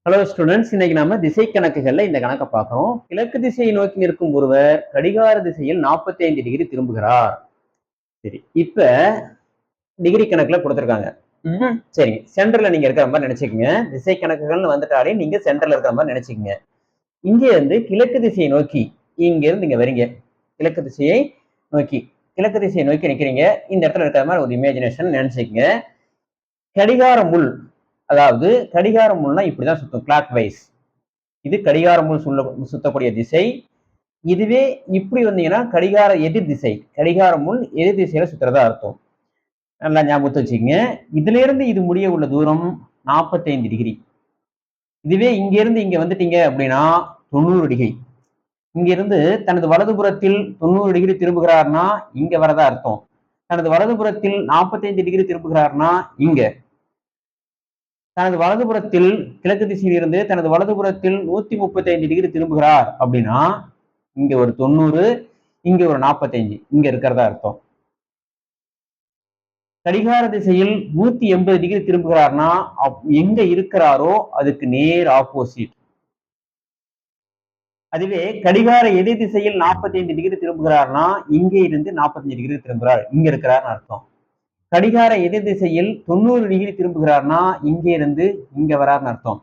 Hello students, இன்னைக்கு நம்ம திசை கணக்குகள்ல இந்த கணக்கை பார்க்கிறோம். கிழக்கு திசையை நோக்கி நிற்கும் ஒருவர் கடிகார திசையில் 45 டிகிரி திரும்புகிறார். சரி, இப்ப டிகிரி கணக்குல கொடுத்திருக்காங்க. சரிங்க, சென்டர்ல நீங்க இருக்கிற மாதிரி நினைச்சுக்கோங்க. திசை கணக்குகள்னு வந்துட்டாலே நீங்க சென்டர்ல இருக்கிற மாதிரி நினைச்சுக்கோங்க. இங்க இருந்து கிழக்கு திசையை நோக்கி இங்க இருந்து இங்க வரீங்க. கிழக்கு திசையை நோக்கி நிக்கிறீங்க. இந்த இடத்துல இருக்கிற மாதிரி ஒரு இமேஜினேஷன் நினைச்சுக்கோங்க. கடிகார முள், அதாவது கடிகார முள்னா இப்படிதான் சுத்தும், கிளாக் வைஸ். இது கடிகார முள் சுத்தக்கூடிய திசை. இதுவே இப்படி வந்தீங்கன்னா கடிகார எதிர் திசை. கடிகார முள் எதிர் திசையில சுத்துறதா அர்த்தம். நல்லா ஞாபகத்தை வச்சுக்கோங்க. இதுல இருந்து இது முடிய உள்ள தூரம் 45 டிகிரி. இதுவே இங்க இருந்து இங்க வந்துட்டீங்க அப்படின்னா 90 டிகிரி. இங்க இருந்து தனது வலதுபுறத்தில் 90 டிகிரி திரும்புகிறார்னா இங்க வரதா அர்த்தம். தனது வலதுபுறத்தில் 45 டிகிரி திரும்புகிறார்னா இங்க. தனது வலதுபுறத்தில் கிழக்கு திசையில் இருந்து தனது வலதுபுறத்தில் 135 டிகிரி திரும்புகிறார் அப்படின்னா இங்க ஒரு 90, இங்க ஒரு 45, இங்க இருக்கிறதா அர்த்தம். கடிகார திசையில் 180 டிகிரி திரும்புகிறார்னா எங்க இருக்கிறாரோ அதுக்கு நேர் ஆப்போசிட். அதுவே கடிகார எதிர் திசையில் 45 டிகிரி திரும்புகிறார்னா இங்கே இருந்து 45 டிகிரி திரும்புகிறார், இங்க இருக்கிறார்னு அர்த்தம். கடிகார எதிர் திசையில் 90 டிகிரி திரும்புகிறார்னா இங்கே இருந்து இங்க வரார்னு அர்த்தம்.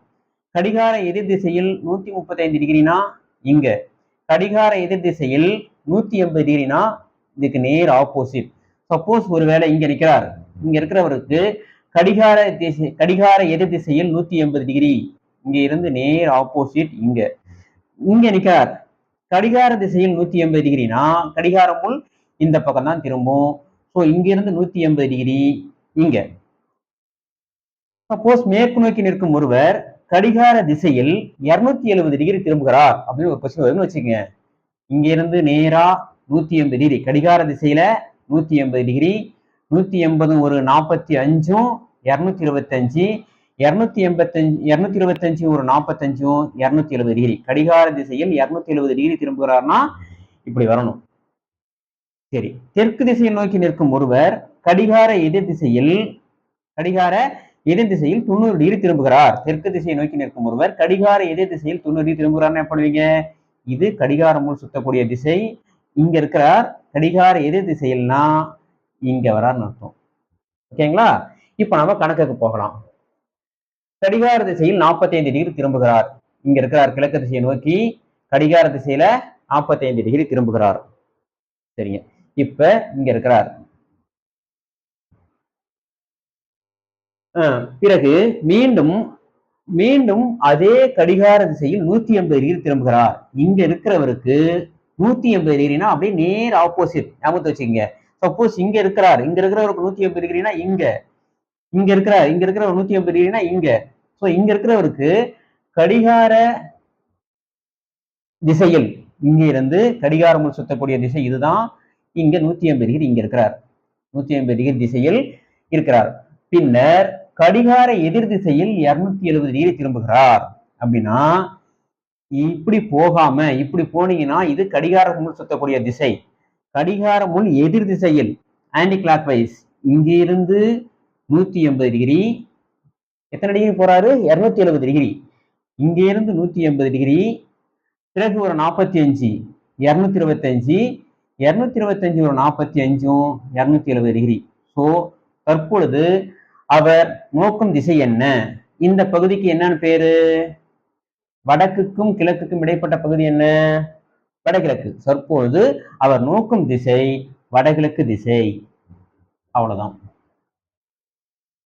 கடிகார எதிர் திசையில் 135 டிகிரினா இங்க. கடிகார எதிர் திசையில் 180 டிகிரினா இதுக்கு நேர் ஆப்போசிட். சப்போஸ் ஒருவேளை இங்க நிற்கிறார், இங்க இருக்கிறவருக்கு கடிகார எதிர் திசையில் 180 டிகிரி, இங்க இருந்து நேர் ஆப்போசிட் இங்க. இங்க நிற்கிறார், கடிகார திசையில் 180 டிகிரினா கடிகார முள் இந்த பக்கம் தான் திரும்பும். ஸோ இங்க இருந்து 180 டிகிரி இங்க. சப்போஸ் மேற்கு நோக்கி நிற்கும் ஒருவர் கடிகார திசையில் 270 டிகிரி திரும்புகிறார் அப்படின்னு ஒரு கொஸ்டின் வருதுன்னு வச்சுக்கோங்க. இங்க இருந்து நேரா 180 டிகிரி, கடிகார திசையில 180 டிகிரி, 180 ஒரு 45, 225, 225 ஒரு 45, 270 டிகிரி. கடிகார திசையில் 270 டிகிரி திரும்புகிறார்னா இப்படி வரணும். சரி, தெற்கு திசையை நோக்கி நிற்கும் ஒருவர் கடிகார எதிர் திசையில் 90 டிகிரி திரும்புகிறார். தெற்கு திசையை நோக்கி நிற்கும் ஒருவர் கடிகார எதிர் திசையில் 90 டிகிரி திரும்புகிறார்னு என்ன பண்ணுவீங்க? இது கடிகார முள் சுத்தக்கூடிய திசை. இங்க இருக்கிறார், கடிகார எதிர் திசையில்னா இங்க வரார்னு அர்த்தம். ஓகேங்களா? இப்ப நம்ம கணக்குக்கு போகலாம். கடிகார திசையில் 45 டிகிரி திரும்புகிறார். இங்க இருக்கிறார், கிழக்கு திசையை நோக்கி கடிகார திசையில 45 டிகிரி திரும்புகிறார். சரிங்க, இப்ப இங்க இருக்கிறார். பிறகு மீண்டும் அதே கடிகார திசையில் 180 டிகிரி திரும்புகிறார். இங்க இருக்கிறவருக்கு 180 டிகிரினா அப்படியே நேர் ஆப்போசிட். ஞாபகத்தை வச்சுக்கோங்க. சப்போஸ் இங்க இருக்கிறவருக்கு 180 டிகிரினா இங்க இருக்கிறவர் 180 டிகிரினா இங்க. சோ இங்க இருக்கிறவருக்கு கடிகார திசையில் இங்க இருந்து கடிகார முள் சுத்தக்கூடிய திசை இதுதான். இங்க 180 டிகிரி இங்க இருக்கிறார், 180 டிகிரி திசையில் இருக்கிறார். பின்னர் கடிகார எதிர் திசையில் 270 டிகிரி திரும்புகிறார் அப்படின்னா இப்படி போகாம இப்படி போனீங்கன்னா இது கடிகார முள் சுத்தக்கூடிய திசை. கடிகார முள் எதிர் திசையில் ஆன்டி கிளாக் வைஸ் இங்க இருந்து 180 டிகிரி, எத்தனை டிகிரி போறாரு? 270 டிகிரி. இங்க இருந்து 180 டிகிரி, பிறகு ஒரு 45, 225, 225 ஒரு 45, 270 டிகிரி. ஸோ தற்பொழுது அவர் நோக்கும் திசை என்ன? இந்த பகுதிக்கு என்னன்னு பேரு? வடக்குக்கும் கிழக்குக்கும் இடைப்பட்ட பகுதி என்ன? வடகிழக்கு. தற்பொழுது அவர் நோக்கும் திசை வடகிழக்கு திசை. அவ்வளவுதான்.